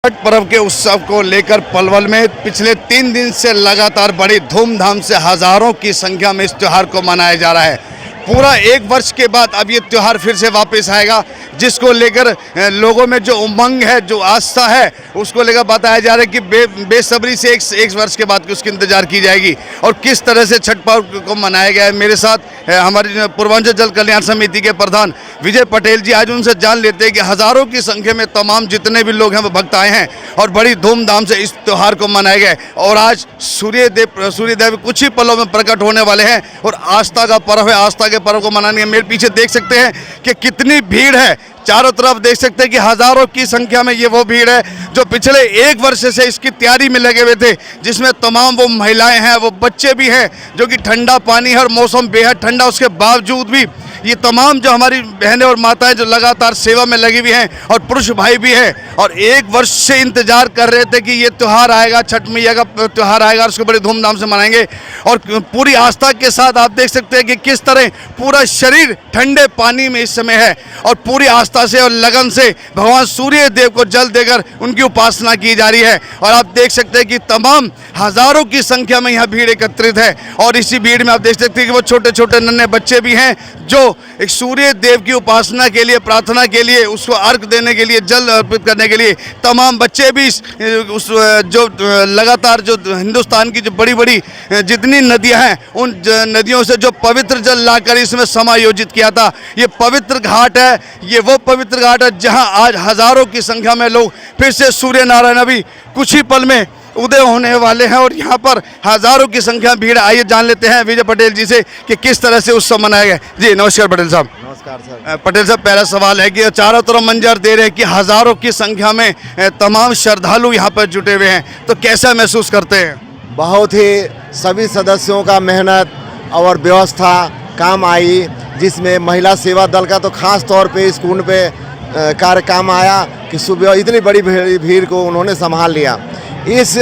छठ पर्व के उत्सव को लेकर पलवल में पिछले 3 दिन से लगातार बड़ी धूमधाम से हजारों की संख्या में इस त्यौहार को मनाया जा रहा है। पूरा 1 वर्ष के बाद अब ये त्यौहार फिर से वापस आएगा, जिसको लेकर लोगों में जो उमंग है, जो आस्था है, उसको लेकर बताया जा रहा है कि बेसब्री से एक वर्ष के बाद उसकी इंतजार की जाएगी और किस तरह से छठ पर्व को मनाया गया है। मेरे साथ हमारी पूर्वांचल जल कल्याण समिति के प्रधान विजय पटेल जी, आज उनसे जान लेते हैं कि हज़ारों की संख्या में तमाम जितने भी लोग हैं वो भक्त आए हैं और बड़ी धूमधाम से इस त्यौहार को मनाया गया है। और आज सूर्यदेव कुछ ही पलों में प्रकट होने वाले हैं और आस्था का पर्व है। आस्था के पर्व को मनाने मेरे पीछे देख सकते हैं कि कितनी भीड़ है। चारों तरफ देख सकते हैं कि हजारों की संख्या में ये वो भीड़ है जो पिछले 1 वर्ष से इसकी तैयारी में लगे हुए थे, जिसमें तमाम वो महिलाएं हैं, वो बच्चे भी हैं, जो कि ठंडा पानी है और मौसम बेहद ठंडा, उसके बावजूद भी ये तमाम जो हमारी बहनें और माताएं जो लगातार सेवा में लगी हुई हैं और पुरुष भाई भी हैं और 1 वर्ष से इंतजार कर रहे थे कि ये त्यौहार आएगा, छठ मैया का त्यौहार आएगा, उसको बड़ी धूमधाम से मनाएंगे। और पूरी आस्था के साथ आप देख सकते हैं कि किस तरह पूरा शरीर ठंडे पानी में इस समय है और पूरी आस्था से और लगन से भगवान सूर्य देव को जल देकर उनकी उपासना की जा रही है। और आप देख सकते हैं कि तमाम हजारों की संख्या में यहाँ भीड़ एकत्रित है और इसी भीड़ में आप देख सकते हैं कि वो छोटे छोटे नन्हे बच्चे भी हैं जो एक सूर्य देव की उपासना के लिए, प्रार्थना के लिए, उसको अर्घ देने के लिए, जल अर्पित करने के लिए तमाम बच्चे भी उस जो लगातार जो हिंदुस्तान की जो बड़ी बड़ी जितनी नदियां हैं उन नदियों से जो पवित्र जल लाकर इसमें समायोजित किया था। ये पवित्र घाट है, ये वो पवित्र घाट है जहां आज हजारों की संख्या में लोग फिर से सूर्य नारायण अभी कुछ ही पल में उदय होने वाले हैं और यहाँ पर हजारों की संख्या भीड़। आइए जान लेते हैं विजय पटेल जी से कि किस तरह से उत्सव मनाया गया। जी नमस्कार पटेल साहब। नमस्कार सर। पटेल साहब, पहला सवाल है कि चारों तरफ मंजर दे रहे हैं कि हजारों की संख्या में तमाम श्रद्धालु यहाँ पर जुटे हुए हैं, तो कैसा महसूस करते हैं? बहुत ही सभी सदस्यों का मेहनत और व्यवस्था काम आई, जिसमें महिला सेवा दल का तो खास तौर पे इस कुंड पे कार्य काम आया कि सुबह इतनी बड़ी भीड़ को उन्होंने संभाल लिया। इस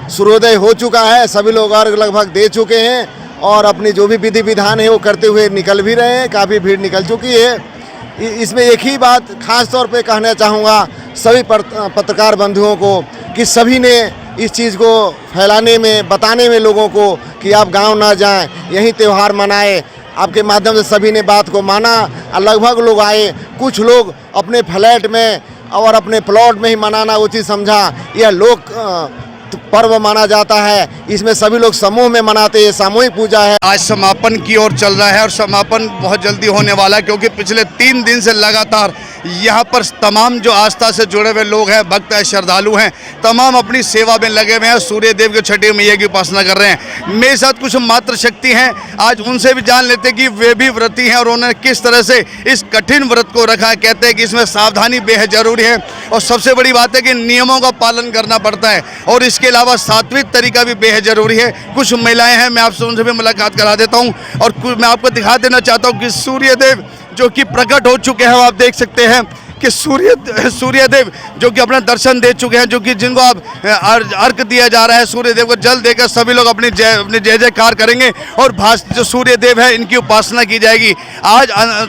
सूर्योदय हो चुका है, सभी लोग अर्घ लगभग दे चुके हैं और अपनी जो भी विधि विधान है वो करते हुए निकल भी रहे हैं। काफ़ी भीड़ निकल चुकी है। इसमें एक ही बात खास तौर पे कहना चाहूँगा सभी पत्रकार बंधुओं को कि सभी ने इस चीज़ को फैलाने में, बताने में लोगों को कि आप गांव ना जाएं, यहीं त्यौहार मनाएं। आपके माध्यम से सभी ने बात को माना और लगभग लोग आए। कुछ लोग अपने फ्लैट में और अपने प्लॉट में ही मनाना उचित समझा। यह लोक पर्व माना जाता है, इसमें सभी लोग समूह में मनाते हैं, सामूहिक पूजा है। आज समापन की ओर चल रहा है और समापन बहुत जल्दी होने वाला है, क्योंकि पिछले 3 दिन से लगातार यहाँ पर तमाम जो आस्था से जुड़े हुए लोग हैं, भक्त हैं, श्रद्धालु हैं, तमाम अपनी सेवा में लगे हुए हैं, सूर्य देव के छठी मैया की उपासना कर रहे हैं। मेरे साथ कुछ मातृशक्ति हैं, आज उनसे भी जान लेते हैं कि वे भी व्रती हैं और उन्होंने किस तरह से इस कठिन व्रत को रखा है। कहते हैं कि इसमें सावधानी बेहद जरूरी है और सबसे बड़ी बात है कि नियमों का पालन करना पड़ता है और इसके अलावा सात्विक तरीका भी बेहद जरूरी है। कुछ महिलाएं हैं, मैं आपसे उनसे भी मुलाकात करा देता हूं और मैं आपको दिखा देना चाहता हूं कि सूर्यदेव जो कि प्रकट हो चुके हैं, आप देख सकते हैं कि सूर्यदेव जो कि अपना दर्शन दे चुके हैं, जो कि जिनको आप अर्घ दिया जा रहा है, सूर्यदेव को जल देकर सभी लोग अपनी जय जयकार करेंगे और जो सूर्यदेव है इनकी उपासना की जाएगी। आज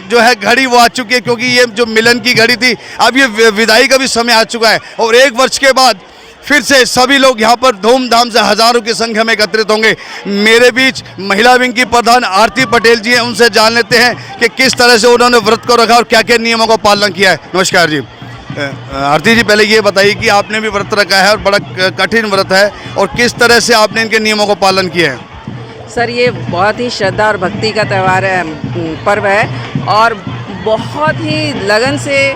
जो है घड़ी वो आ चुकी है, क्योंकि ये जो मिलन की घड़ी थी, अब ये विदाई का भी समय आ चुका है और 1 वर्ष के बाद फिर से सभी लोग यहाँ पर धूमधाम से हजारों की संख्या में एकत्रित होंगे। मेरे बीच महिला विंग की प्रधान आरती पटेल जी हैं, उनसे जान लेते हैं कि किस तरह से उन्होंने व्रत को रखा और क्या क्या नियमों का पालन किया है। नमस्कार जी। आरती जी, पहले ये बताइए कि आपने भी व्रत रखा है और बड़ा कठिन व्रत है, और किस तरह से आपने इनके नियमों को पालन किया है? सर, ये बहुत ही श्रद्धा और भक्ति का त्यौहार है, पर्व है और बहुत ही लगन से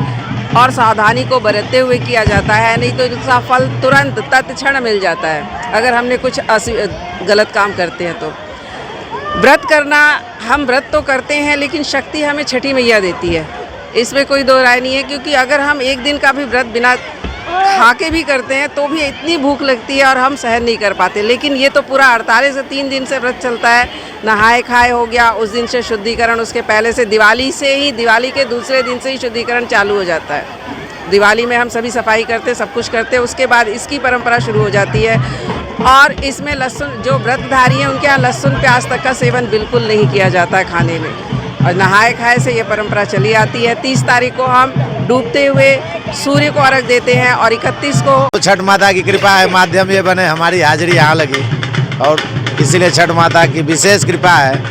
और सावधानी को बरतते हुए किया जाता है, नहीं तो इसका फल तुरंत तत्क्षण मिल जाता है अगर हमने कुछ गलत काम करते हैं। तो व्रत करना, हम व्रत तो करते हैं लेकिन शक्ति हमें छठी मैया देती है, इसमें कोई दो राय नहीं है। क्योंकि अगर हम 1 दिन का भी व्रत बिना खा के भी करते हैं तो भी इतनी भूख लगती है और हम सहन नहीं कर पाते, लेकिन ये तो पूरा 48 से 3 दिन से व्रत चलता है। नहाए खाए हो गया, उस दिन से शुद्धिकरण, उसके पहले से दिवाली के दूसरे दिन से ही शुद्धिकरण चालू हो जाता है। दिवाली में हम सभी सफाई करते, सब कुछ करते, उसके बाद इसकी परंपरा शुरू हो जाती है। और इसमें लहसुन, जो व्रतधारी हैं उनके यहाँ लहसुन प्याज तक का सेवन बिल्कुल नहीं किया जाता है खाने में, और नहाए खाए से ये परंपरा चली आती है। 30 तारीख को हम डूबते हुए सूर्य को अर्घ देते हैं और 31 को तो छठ माता की कृपा है, माध्यम ये बने हमारी हाजिरी यहाँ लगी और इसीलिए छठ माता की विशेष कृपा है,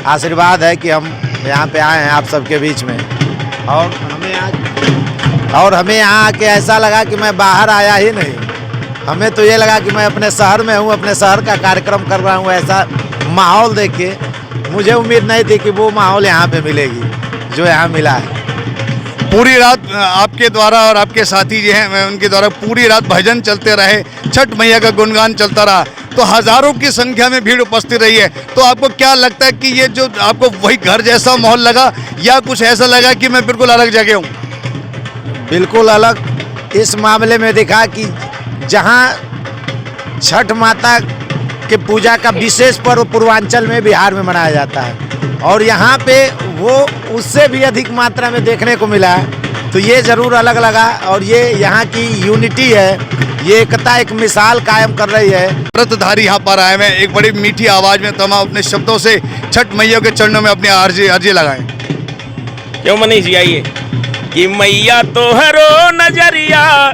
आशीर्वाद है कि हम यहाँ पे आए हैं आप सबके बीच में। और हमें यहाँ आके ऐसा लगा कि मैं बाहर आया ही नहीं, हमें तो ये लगा कि मैं अपने शहर में हूँ, अपने शहर का कार्यक्रम कर रहा हूँ। ऐसा माहौल देख के मुझे उम्मीद नहीं थी कि वो माहौल यहाँ पे मिलेगी जो यहाँ मिला है। पूरी रात आपके द्वारा और आपके साथी जो हैं मैं उनके द्वारा पूरी रात भजन चलते रहे, छठ मैया का गुणगान चलता रहा, तो हज़ारों की संख्या में भीड़ उपस्थित रही है। तो आपको क्या लगता है कि ये जो आपको वही घर जैसा माहौल लगा या कुछ ऐसा लगा कि मैं बिल्कुल अलग जगह हूँ? बिल्कुल अलग इस मामले में देखा कि जहाँ छठ माता के पूजा का विशेष पर्व पूर्वांचल में बिहार में मनाया जाता है और यहाँ पे वो उससे भी अधिक मात्रा में देखने को मिला है, तो ये ज़रूर अलग लगा। और ये यहाँ की यूनिटी है, ये एकता एक मिसाल कायम कर रही है। व्रतधारी यहाँ पर आए हैं, एक बड़ी मीठी आवाज़ में तमाम अपने शब्दों से छठ मैया के चरणों में अपनी अर्जी लगाएं। क्यों मनीष जी आइए कि मैया तो हरो नजरिया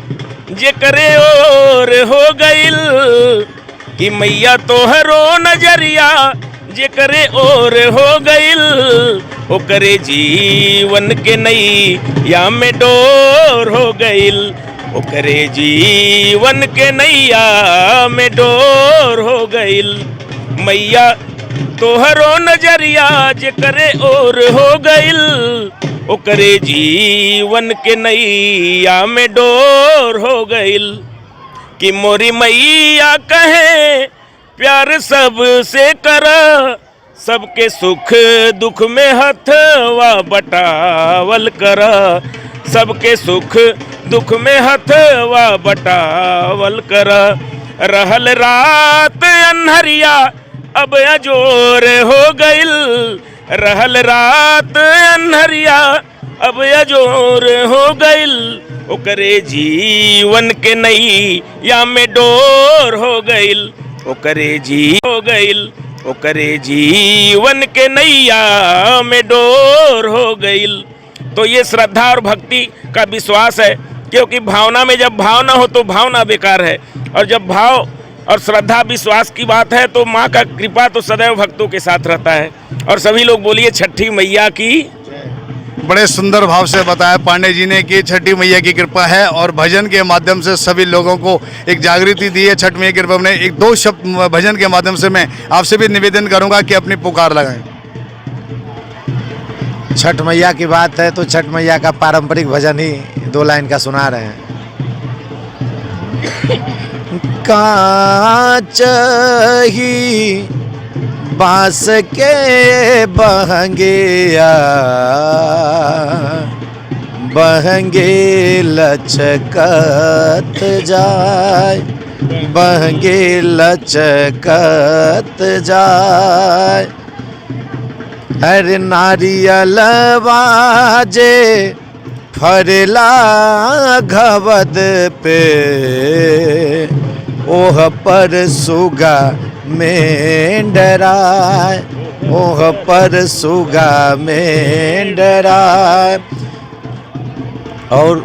जे करे और हो गइल, कि मैया तो हरो नजरिया जे करे और हो गइल, ओ करे जीवन के नई या में डोर हो गइल, ओ करे जीवन के नैया में डोर हो गइल। मैया तोहरो नजरिया जे करे और हो गइल, ओ करे जीवन के नैया में डोर हो गइल। कि मोरी मैया कहे प्यार सब से कर, सबके सुख दुख में हथवा बटावल कर, सबके सुख दुख में हथवा बटावल कर। रहल रात अन्हरिया अब अजोर हो गइल, रहल रात अन्हरिया अब अजोर हो गइल, ओकरे जीवन के नई या में डोर हो गइल, ओकरे जी हो गइल, ओकरे जीवन के नैया में डोर हो गइल। तो ये श्रद्धा और भक्ति का विश्वास है, क्योंकि भावना में जब भाव ना हो तो भावना बेकार है, और जब भाव और श्रद्धा विश्वास की बात है तो माँ का कृपा तो सदैव भक्तों के साथ रहता है। और सभी लोग बोलिए छठी मैया की। बड़े सुंदर भाव से बताया पांडे जी ने कि छठी मैया की कृपा है और भजन के माध्यम से सभी लोगों को एक जागृति दी है छठ मैया की कृपा में। एक दो शब्द भजन के माध्यम से मैं आपसे भी निवेदन करूंगा कि अपनी पुकार लगाएं। छठ मैया की बात है तो छठ मैया का पारंपरिक भजन ही 2 लाइन का सुना रहे हैं। कांच ही बांस के बहंगिया, बहंगे लचकत जाए, बहंगे लचकत जाए। हर नारियल बाजे फरला घवद पे, ओह पर सुगा में डराए, ओह पर सुगा में डराए। और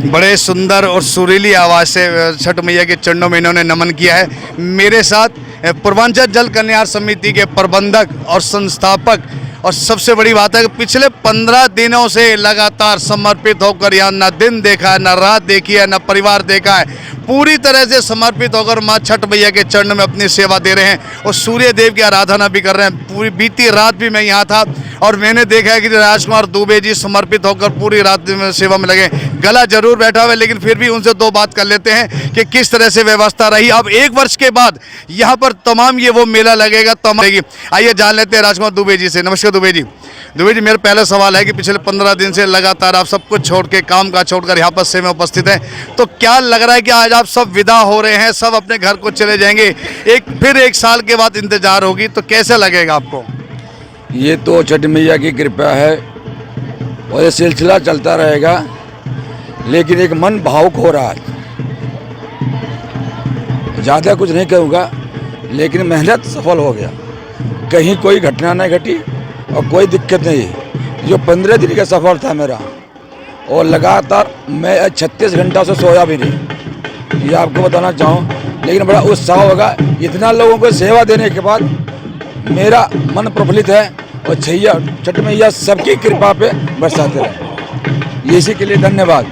बड़े सुंदर और सुरीली आवाज़ से छठ मैया के चरणों में इन्होंने नमन किया है। मेरे साथ पूर्वांचल जल कल्याण समिति के प्रबंधक और संस्थापक, और सबसे बड़ी बात है कि पिछले 15 दिनों से लगातार समर्पित होकर यहाँ न दिन देखा है, न रात देखी है, न परिवार देखा है, पूरी तरह से समर्पित होकर माँ छठ मैया के चरण में अपनी सेवा दे रहे हैं और सूर्य देव की आराधना भी कर रहे हैं। पूरी बीती रात भी मैं यहाँ था और मैंने देखा है कि राजकुमार दुबे जी समर्पित होकर पूरी रात में सेवा में लगे। गला जरूर बैठा हुआ है, लेकिन फिर भी उनसे 2 बात कर लेते हैं कि किस तरह से व्यवस्था रही। अब 1 वर्ष के बाद यहाँ पर तमाम ये वो मेला लगेगा, तमाम। आइए जान लेते हैं राजकुमार दुबे जी से। नमस्कार दुबे जी। दुबे जी, मेरा पहला सवाल है कि पिछले 15 दिन से लगातार आप सब कुछ छोड़ के, काम का छोड़कर यहाँ पर सेवा में उपस्थित हैं, तो क्या लग रहा है कि आज आप सब विदा हो रहे हैं, सब अपने घर को चले जाएंगे, फिर 1 साल के बाद इंतजार होगी, तो कैसे लगेगा आपको? ये तो छठ मैया की कृपा है और ये सिलसिला चलता रहेगा, लेकिन एक मन भावुक हो रहा है। ज़्यादा कुछ नहीं कहूँगा, लेकिन मेहनत सफल हो गया, कहीं कोई घटना नहीं घटी और कोई दिक्कत नहीं। जो 15 दिन का सफ़र था मेरा, और लगातार मैं 36 घंटा से सोया भी नहीं, ये आपको बताना चाहूँ। लेकिन बड़ा उत्साह होगा, इतना लोगों को सेवा देने के बाद मेरा मन प्रफुल्लित है। और छठ मैया सबकी कृपा पे बरसाते रहे, इसी के लिए धन्यवाद।